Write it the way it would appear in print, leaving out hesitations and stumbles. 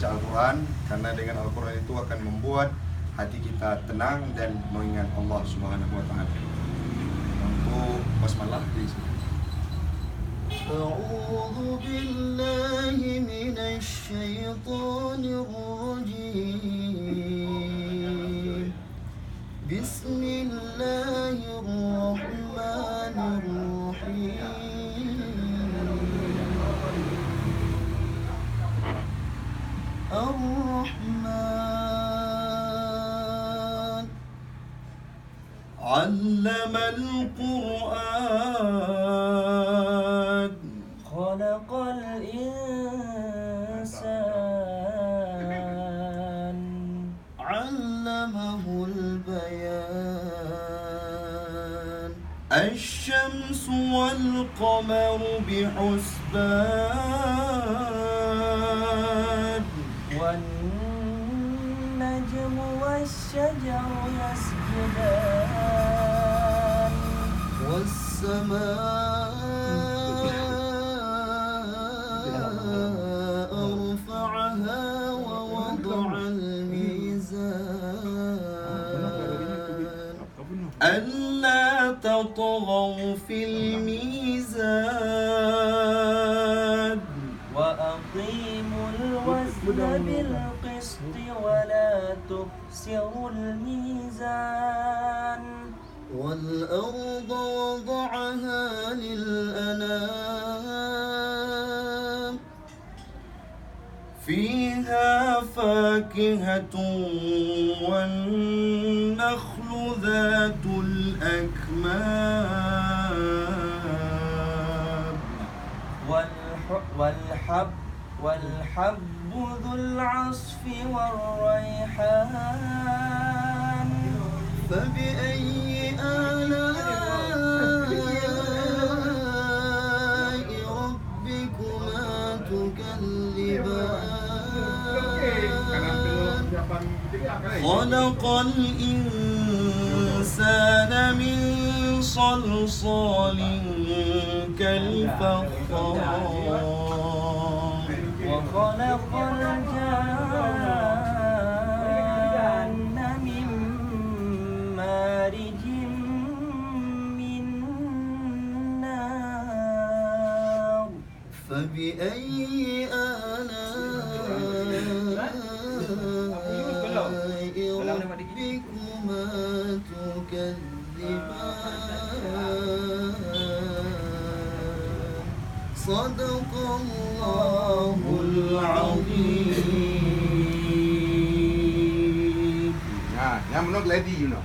membaca Al-Quran, karena dengan Al-Quran itu akan membuat hati kita tenang dan mengingat Allah Subhanahu wa Ta'ala. Untuk basmalah di sini. أعوذ بالله من الشيطان الرجيم بسم الله الرحمن الرحيم الرحمن علم القرآن خلق الإنسان علمه البيان الشمس والقمر بحسبان والنجم والشجر يسجدان والسماء رفعها ووضع الميزان ألا تطغوا في الميزان وأقيموا الوزن بالقسط ولا تخسروا الميزان والأرض وضعها للأنام فيها فاكهة والنخل ذات الأكمام والحب ذو العصف والريحان فبأي آلاء ربكما تكذبان خلق الإنسان من صلصال كالفخار وخلق الجان من مارج من نار فبأي آلاء ربكما تكذبان صدق الله العظيم. I'm not lady, you know.